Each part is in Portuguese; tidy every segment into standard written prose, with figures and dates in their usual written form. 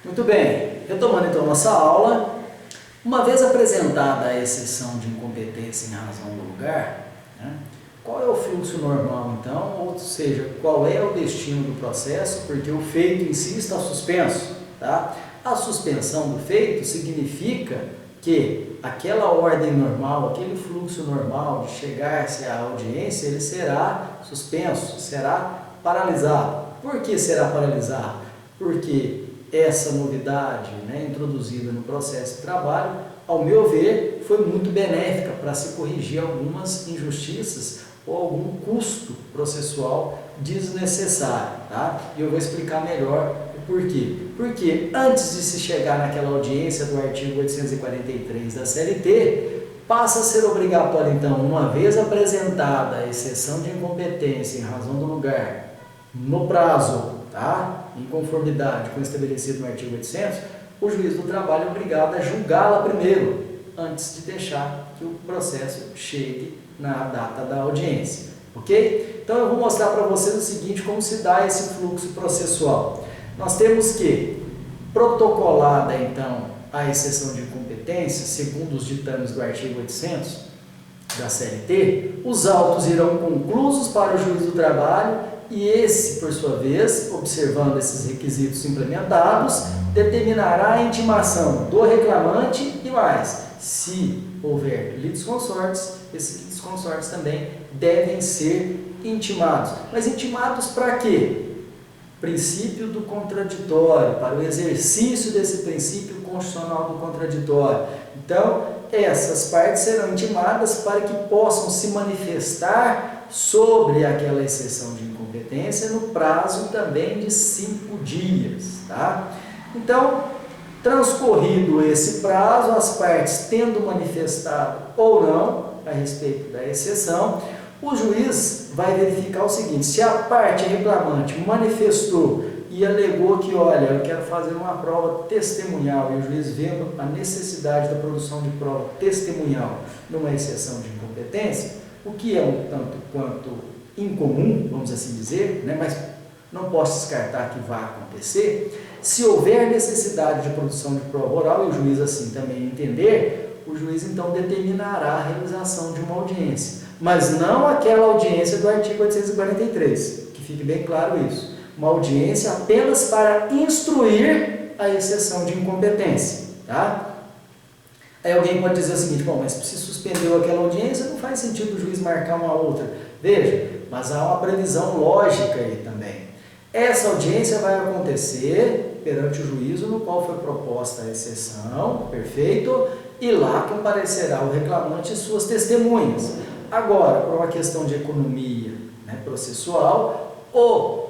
Muito bem, retomando então nossa aula, uma vez apresentada a exceção de incompetência em razão do lugar, né, qual é o fluxo normal então, ou seja, qual é o destino do processo, porque o feito em si está suspenso, tá? A suspensão do feito significa que aquela ordem normal, aquele fluxo normal de chegar-se à audiência, ele será suspenso, será paralisado. Por que será paralisado? Porque essa novidade, né, introduzida no processo de trabalho, ao meu ver, foi muito benéfica para se corrigir algumas injustiças ou algum custo processual desnecessário, tá? E eu vou explicar melhor o porquê. Porque antes de se chegar naquela audiência do artigo 843 da CLT, passa a ser obrigatório, então, uma vez apresentada a exceção de incompetência em razão do lugar, no prazo, tá? Em conformidade com o estabelecido no artigo 800, o juiz do trabalho é obrigado a julgá-la primeiro, antes de deixar que o processo chegue na data da audiência, ok? Então eu vou mostrar para vocês o seguinte, como se dá esse fluxo processual. Nós temos que, protocolada então a exceção de incompetência, segundo os ditames do artigo 800 da CLT, os autos irão conclusos para o juiz do trabalho e esse, por sua vez, observando esses requisitos implementados, determinará a intimação do reclamante e mais, se houver litisconsortes, esses litisconsortes também devem ser intimados. Mas intimados para quê? Princípio do contraditório, para o exercício desse princípio constitucional do contraditório. Então, essas partes serão intimadas para que possam se manifestar sobre aquela exceção de incompetência no prazo também de 5 dias, tá? Então, transcorrido esse prazo, as partes tendo manifestado ou não a respeito da exceção, o juiz vai verificar o seguinte: se a parte reclamante manifestou e alegou que, olha, eu quero fazer uma prova testemunhal, e o juiz vendo a necessidade da produção de prova testemunhal numa exceção de incompetência, o que é um tanto quanto incomum, vamos assim dizer, né, mas não posso descartar que vá acontecer, se houver necessidade de produção de prova oral e o juiz assim também entender, o juiz então determinará a realização de uma audiência, mas não aquela audiência do artigo 843, que fique bem claro isso. Uma audiência apenas para instruir a exceção de incompetência, tá? Aí alguém pode dizer o seguinte: bom, mas se suspendeu aquela audiência, não faz sentido o juiz marcar uma outra. Veja, mas há uma previsão lógica aí também. Essa audiência vai acontecer perante o juízo no qual foi proposta a exceção, perfeito, e lá comparecerá o reclamante e suas testemunhas. Agora, por uma questão de economia, né, processual, o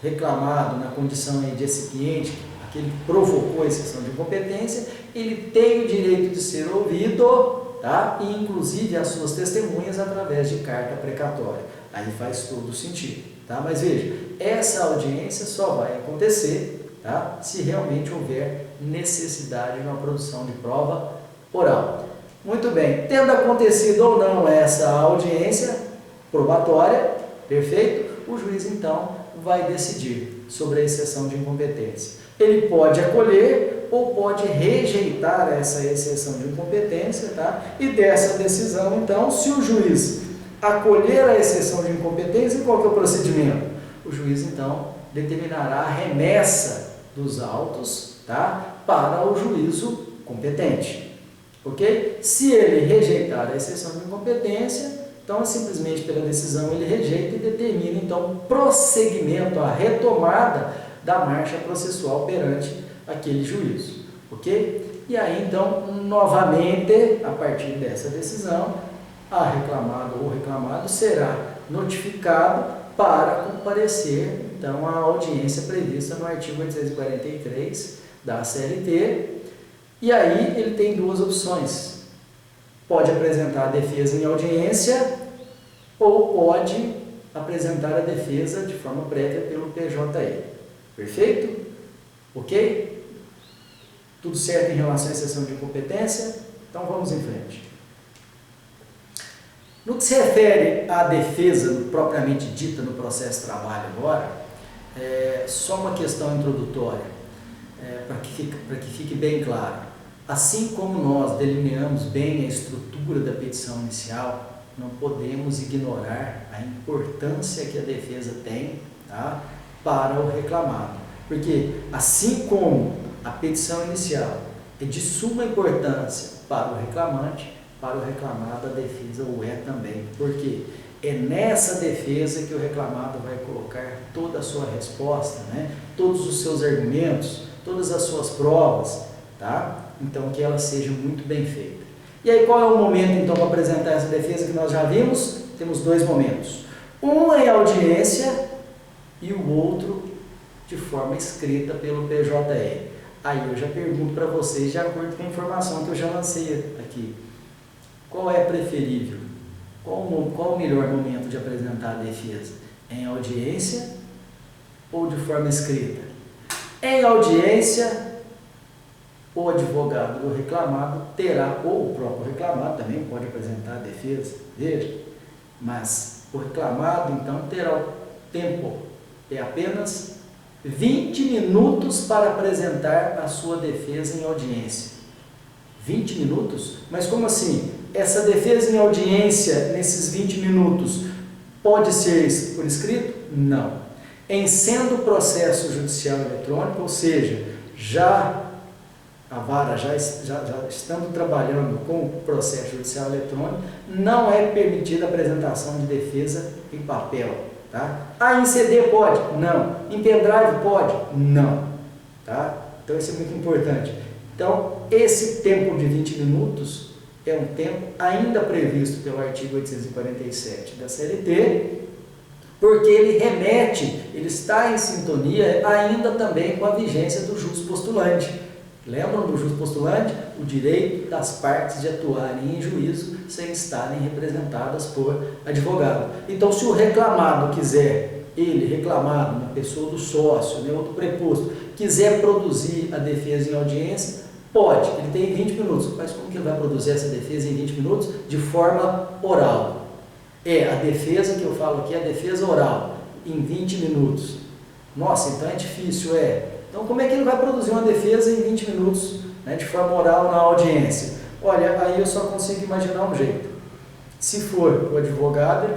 reclamado na condição aí de excipiente, aquele que provocou a exceção de incompetência, ele tem o direito de ser ouvido, tá? E inclusive as suas testemunhas através de carta precatória. Aí faz todo sentido, tá? Mas veja, essa audiência só vai acontecer, tá, se realmente houver necessidade de uma produção de prova oral. Muito bem, tendo acontecido ou não essa audiência probatória, perfeito, o juiz então vai decidir sobre a exceção de incompetência. Ele pode acolher ou pode rejeitar essa exceção de incompetência, tá? E dessa decisão, então, se o juiz acolher a exceção de incompetência, qual que é o procedimento? O juiz, então, determinará a remessa dos autos, tá, para o juízo competente, ok? Se ele rejeitar a exceção de incompetência, então, simplesmente pela decisão, ele rejeita e determina, então, prosseguimento, a retomada da marcha processual perante aquele juízo, ok? E aí, então, novamente, a partir dessa decisão, a reclamada ou reclamado será notificado para comparecer, então, à audiência prevista no artigo 843 da CLT, e aí ele tem duas opções. Pode apresentar a defesa em audiência ou pode apresentar a defesa de forma prévia pelo PJE. Perfeito? Ok? Tudo certo em relação à exceção de incompetência? Então vamos em frente. No que se refere à defesa propriamente dita no processo de trabalho agora, só uma questão introdutória. para que fique bem claro, assim como nós delineamos bem a estrutura da petição inicial, não podemos ignorar a importância que a defesa tem, tá, para o reclamado. Porque assim como a petição inicial é de suma importância para o reclamante, para o reclamado a defesa o é também. Porque é nessa defesa que o reclamado vai colocar toda a sua resposta, né? Todos os seus argumentos, todas as suas provas, tá? Então que ela seja muito bem feita. E aí qual é o momento então para apresentar essa defesa que nós já vimos? Temos dois momentos. Um em audiência e o outro de forma escrita pelo PJE. Aí eu já pergunto para vocês, de acordo com a informação que eu já lancei aqui, qual é preferível? Qual o melhor momento de apresentar a defesa? Em audiência ou de forma escrita? Em audiência, o advogado do reclamado terá, ou o próprio reclamado também pode apresentar a defesa, veja, mas o reclamado então terá o tempo, é apenas 20 minutos para apresentar a sua defesa em audiência. 20 minutos? Mas como assim? Essa defesa em audiência, nesses 20 minutos, pode ser por escrito? Não. Em sendo processo judicial eletrônico, ou seja, a vara já estando trabalhando com o processo judicial eletrônico, não é permitida a apresentação de defesa em papel. Tá? Em CD pode? Não. Em pendrive pode? Não. Tá? Então isso é muito importante. Então, esse tempo de 20 minutos é um tempo ainda previsto pelo artigo 847 da CLT, porque ele remete, ele está em sintonia ainda também com a vigência do jus postulante. Lembram do jus postulante? O direito das partes de atuarem em juízo sem estarem representadas por advogado. Então, se o reclamado quiser, reclamado, na pessoa do sócio, né, outro preposto, quiser produzir a defesa em audiência, pode, ele tem 20 minutos. Mas como que ele vai produzir essa defesa em 20 minutos? De forma oral. A defesa que eu falo aqui é a defesa oral, em 20 minutos. Nossa, então é difícil, Então, como é que ele vai produzir uma defesa em 20 minutos, né, de forma oral na audiência? Olha, aí eu só consigo imaginar um jeito. Se for o advogado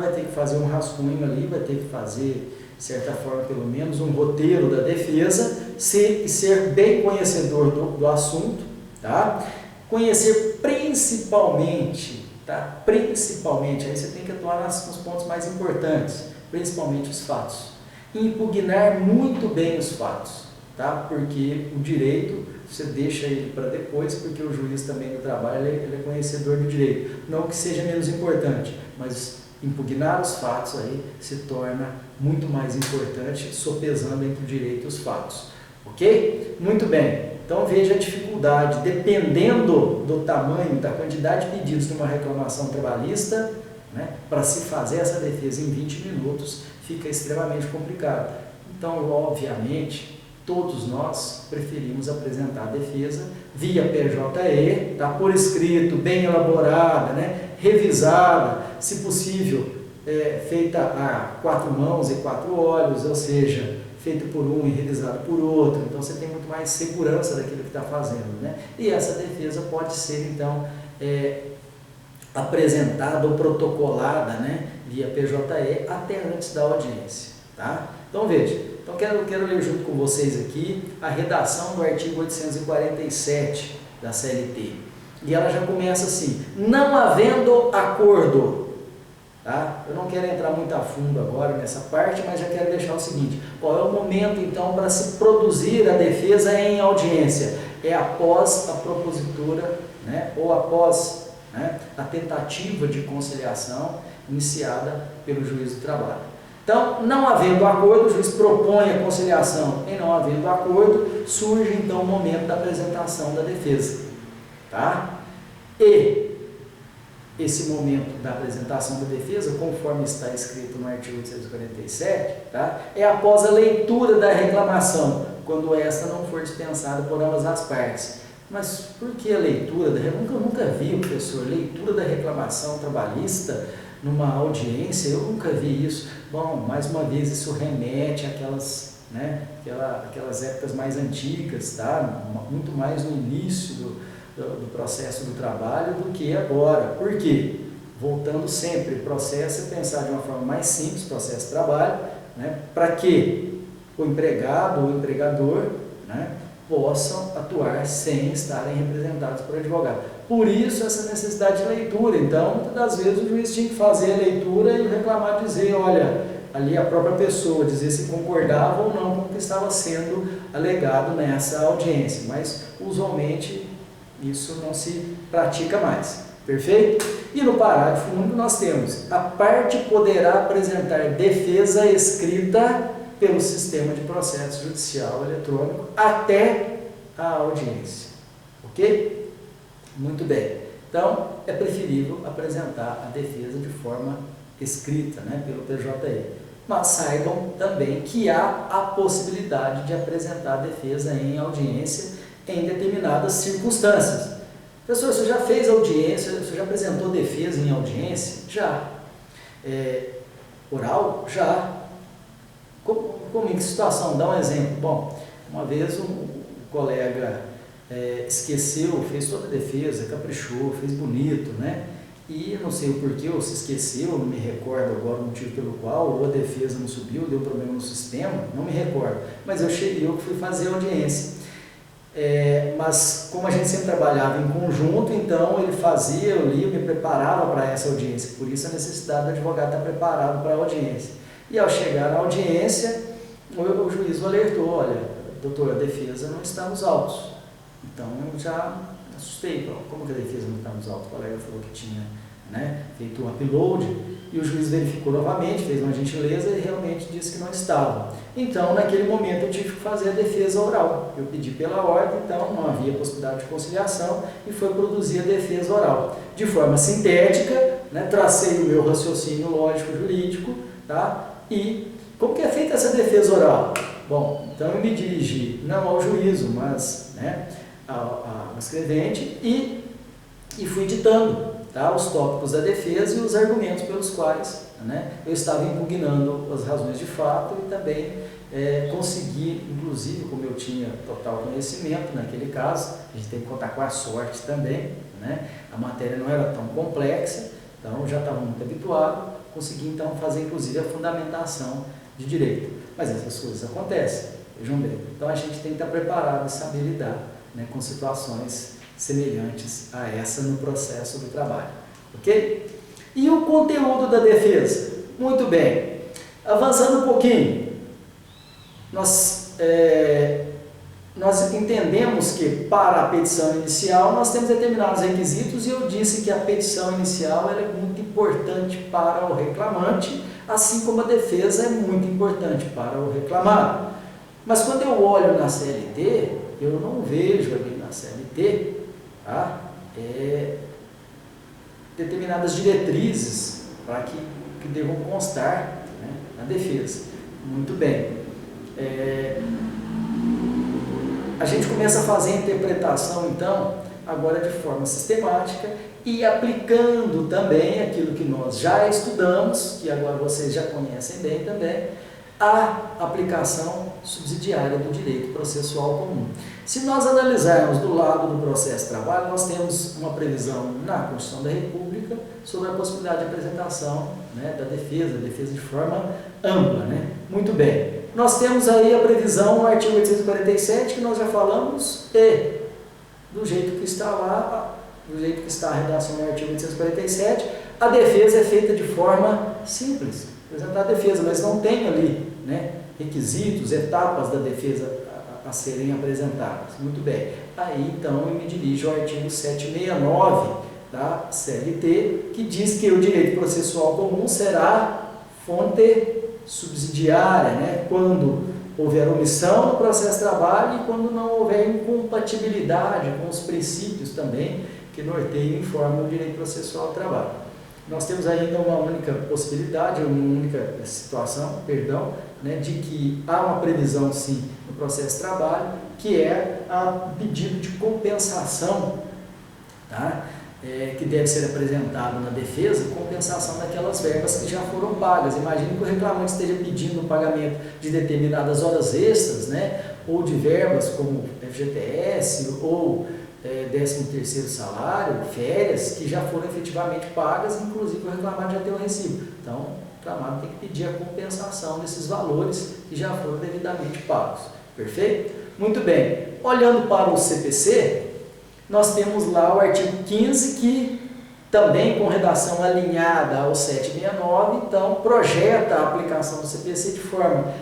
vai ter que fazer um rascunho ali, vai ter que fazer, de certa forma, pelo menos, um roteiro da defesa, ser bem conhecedor do assunto, tá? Conhecer principalmente, tá? Principalmente, aí você tem que atuar nos pontos mais importantes, principalmente os fatos. Impugnar muito bem os fatos, tá? Porque o direito, você deixa ele para depois, porque o juiz também do trabalho, ele é conhecedor do direito. Não que seja menos importante, mas impugnar os fatos aí se torna muito mais importante, sopesando entre o direito e os fatos. Ok? Muito bem. Então veja a dificuldade, dependendo do tamanho, da quantidade de pedidos de uma reclamação trabalhista, né, para se fazer essa defesa em 20 minutos, fica extremamente complicado. Então, obviamente, todos nós preferimos apresentar a defesa via PJE, tá, por escrito, bem elaborada, né, revisada, se possível, feita a 4 mãos e 4 olhos, ou seja, feito por um e revisado por outro. Então você tem muito mais segurança daquilo que está fazendo, né? E essa defesa pode ser, então, apresentada ou protocolada, né, via PJE até antes da audiência, tá? Então veja, quero ler junto com vocês aqui a redação do artigo 847 da CLT. E ela já começa assim: não havendo acordo. Tá? Eu não quero entrar muito a fundo agora nessa parte, mas já quero deixar o seguinte: qual é o momento então para se produzir a defesa em audiência? É após a propositura, né, ou após, né, a tentativa de conciliação iniciada pelo juiz do trabalho. Então, não havendo acordo, o juiz propõe a conciliação. E não havendo acordo, surge então o momento da apresentação da defesa. Tá? E esse momento da apresentação da defesa, conforme está escrito no artigo 847, tá, é após a leitura da reclamação, quando esta não for dispensada por ambas as partes. Mas por que a leitura? Eu nunca vi, professor, leitura da reclamação trabalhista numa audiência, eu nunca vi isso. Bom, mais uma vez, isso remete àquelas né? Aquelas épocas mais antigas, tá? Muito mais no início do processo do trabalho do que agora. Por quê? Voltando sempre, o processo é pensar de uma forma mais simples, processo de trabalho, né? Para que o empregado ou o empregador, né, possam atuar sem estarem representados por advogado. Por isso essa necessidade de leitura. Então, muitas das vezes o juiz tinha que fazer a leitura e reclamar, dizer, olha, ali a própria pessoa, dizer se concordava ou não com o que estava sendo alegado nessa audiência. Mas, usualmente, isso não se pratica mais. Perfeito? E no parágrafo único nós temos: a parte poderá apresentar defesa escrita pelo sistema de processo judicial eletrônico até a audiência. Ok? Muito bem. Então, é preferível apresentar a defesa de forma escrita, né, pelo PJE. Mas saibam também que há a possibilidade de apresentar a defesa em audiência em determinadas circunstâncias. Professor, você já fez audiência, você já apresentou defesa em audiência? Já. Oral? Já. Como em que situação? Dá um exemplo. Bom, uma vez um colega esqueceu, fez toda a defesa, caprichou, fez bonito, né? E não sei o porquê, ou se esqueceu, não me recordo agora o motivo pelo qual, ou a defesa não subiu, deu problema no sistema, não me recordo. Mas eu que fui fazer a audiência. Mas como a gente sempre trabalhava em conjunto, então ele fazia, eu lia, me preparava para essa audiência. Por isso a necessidade do advogado estar preparado para a audiência. E ao chegar na audiência, o juiz o alertou: olha, doutor, a defesa não está nos autos. Então eu já assustei: como que a defesa não está nos autos? O colega falou que tinha, né, feito um upload, e o juiz verificou novamente, fez uma gentileza e realmente disse que não estava. Então, naquele momento, eu tive que fazer a defesa oral. Eu pedi pela ordem, então não havia possibilidade de conciliação e foi produzir a defesa oral. De forma sintética, né, tracei o meu raciocínio lógico-jurídico, tá? E como que é feita essa defesa oral? Bom, então eu me dirigi não ao juízo, mas, né, ao escrevente e fui ditando, tá, os tópicos da defesa e os argumentos pelos quais, né, eu estava impugnando as razões de fato e também consegui, inclusive, como eu tinha total conhecimento naquele caso, a gente tem que contar com a sorte também, né, a matéria não era tão complexa, então eu já estava muito habituado, consegui então fazer inclusive a fundamentação de direito. Mas essas coisas acontecem, vejam bem. Então a gente tem que estar preparado e saber lidar, né, com situações semelhantes a essa no processo do trabalho. Ok? E o conteúdo da defesa? Muito bem. Avançando um pouquinho, nós entendemos que para a petição inicial nós temos determinados requisitos e eu disse que a petição inicial ela é muito importante para o reclamante, assim como a defesa é muito importante para o reclamado. Mas quando eu olho na CLT, eu não vejo ali na CLT, tá, determinadas diretrizes para que devam constar, né, na defesa. Muito bem. A gente começa a fazer a interpretação, então, agora de forma sistemática e aplicando também aquilo que nós já estudamos, que agora vocês já conhecem bem também, a aplicação subsidiária do direito processual comum. Se nós analisarmos do lado do processo de trabalho, nós temos uma previsão na Constituição da República sobre a possibilidade de apresentação, né, da defesa de forma ampla, né? Muito bem. Nós temos aí a previsão no artigo 847, que nós já falamos, e do jeito que está lá, do jeito que está a redação no artigo 847, a defesa é feita de forma simples, apresentar a defesa, mas não tem ali, né, requisitos, etapas da defesa a serem apresentadas. Muito bem. Aí, então, eu me dirijo ao artigo 769 da CLT, que diz que o direito processual comum será fonte subsidiária, né, quando houver omissão no processo de trabalho e quando não houver incompatibilidade com os princípios também que norteiam e informam o direito processual do trabalho. Nós temos ainda uma única possibilidade, uma única situação, perdão, né, de que há uma previsão, sim, no processo de trabalho, que é a pedido de compensação, tá, que deve ser apresentado na defesa, compensação daquelas verbas que já foram pagas. Imagine que o reclamante esteja pedindo o pagamento de determinadas horas extras, né, ou de verbas como FGTS ou 13º salário, férias, que já foram efetivamente pagas, inclusive o reclamado já tem o recibo. Então, o reclamado tem que pedir a compensação desses valores que já foram devidamente pagos. Perfeito? Muito bem. Olhando para o CPC, nós temos lá o artigo 15, que também com redação alinhada ao 769, então projeta a aplicação do CPC de forma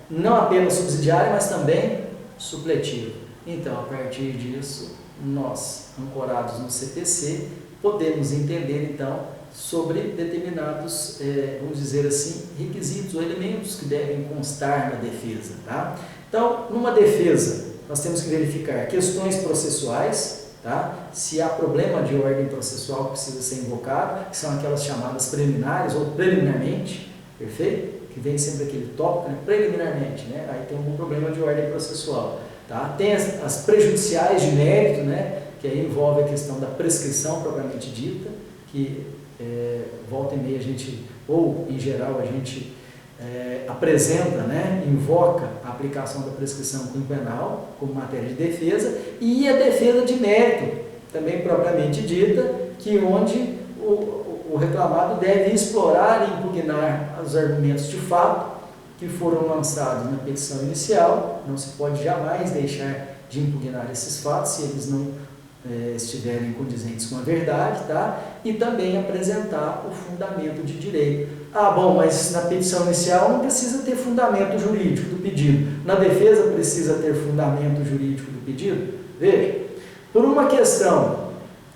não apenas subsidiária, mas também supletiva. Então, a partir disso, nós, ancorados no CPC, podemos entender, então, sobre determinados, vamos dizer assim, requisitos ou elementos que devem constar na defesa. Tá? Então, numa defesa, nós temos que verificar questões processuais, tá? Se há problema de ordem processual que precisa ser invocado, que são aquelas chamadas preliminares ou preliminarmente, perfeito? Que vem sempre aquele tópico, né? Preliminarmente, né? Aí tem algum problema de ordem processual. Tá? Tem as prejudiciais de mérito, né? Que aí envolve a questão da prescrição propriamente dita, que volta e meia a gente, ou em geral a gente apresenta, né? Invoca a aplicação da prescrição quinquenal como matéria de defesa, e a defesa de mérito, também propriamente dita, que onde o reclamado deve explorar e impugnar os argumentos de fato que foram lançados na petição inicial. Não se pode jamais deixar de impugnar esses fatos se eles não estiverem condizentes com a verdade, tá? E também apresentar o fundamento de direito. Ah, bom, mas na petição inicial não precisa ter fundamento jurídico do pedido. Na defesa precisa ter fundamento jurídico do pedido? Veja, por uma questão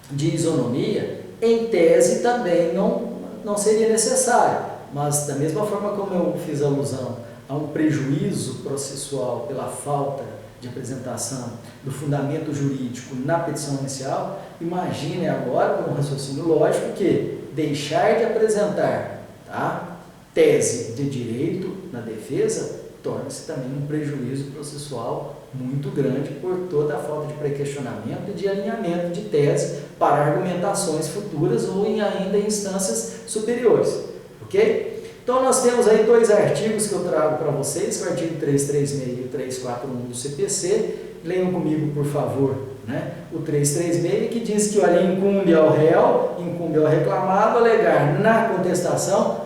de isonomia, em tese também não seria necessário. Mas, da mesma forma como eu fiz alusão a um prejuízo processual pela falta de apresentação do fundamento jurídico na petição inicial, imagine agora, com um raciocínio lógico, que deixar de apresentar, tá, tese de direito na defesa torna-se também um prejuízo processual muito grande por toda a falta de pré-questionamento e de alinhamento de tese para argumentações futuras ou ainda em instâncias superiores. Ok? Então, nós temos aí dois artigos que eu trago para vocês, o artigo 336 e o 341 do CPC. Leiam comigo, por favor, né? O 336, que diz que ali incumbe ao réu, incumbe ao reclamado alegar na contestação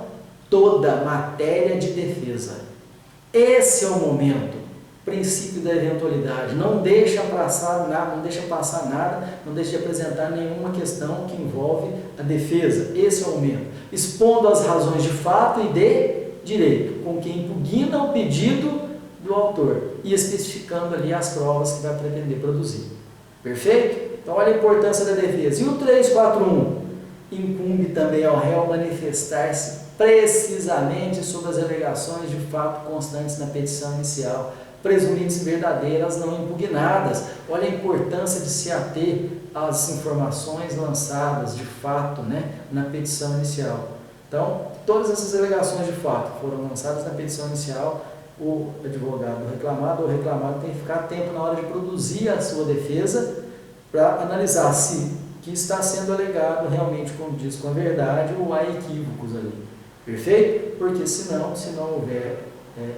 toda matéria de defesa. Esse é o momento, princípio da eventualidade. Não deixa passar nada, não deixa de apresentar nenhuma questão que envolve a defesa. Esse é o momento. Expondo as razões de fato e de direito, com que impugna o pedido do autor e especificando ali as provas que vai pretender produzir. Perfeito? Então, olha a importância da defesa. E o 341? Incumbe também ao réu manifestar-se precisamente sobre as alegações de fato constantes na petição inicial, presumindo-se verdadeiras, não impugnadas. Olha a importância de se ater às informações lançadas de fato, né, na petição inicial. Então, todas essas alegações de fato foram lançadas na petição inicial, o advogado reclamado ou reclamado tem que ficar atento na hora de produzir a sua defesa para analisar se o que está sendo alegado realmente condiz com a verdade ou há equívocos ali. Perfeito? Porque se não houver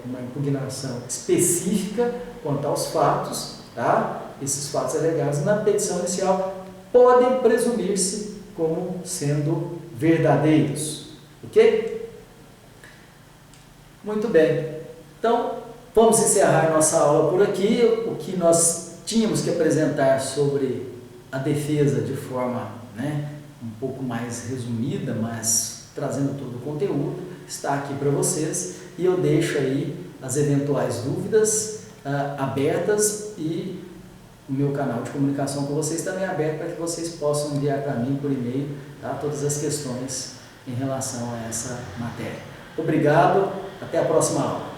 uma impugnação específica quanto aos fatos, tá? Esses fatos alegados na petição inicial podem presumir-se como sendo verdadeiros. Ok? Muito bem. Então, vamos encerrar nossa aula por aqui. O que nós tínhamos que apresentar sobre a defesa de forma, né, um pouco mais resumida, mas trazendo todo o conteúdo, está aqui para vocês. E eu deixo aí as eventuais dúvidas abertas, e o meu canal de comunicação com vocês também é aberto para que vocês possam enviar para mim por e-mail, tá, todas as questões em relação a essa matéria. Obrigado, até a próxima aula.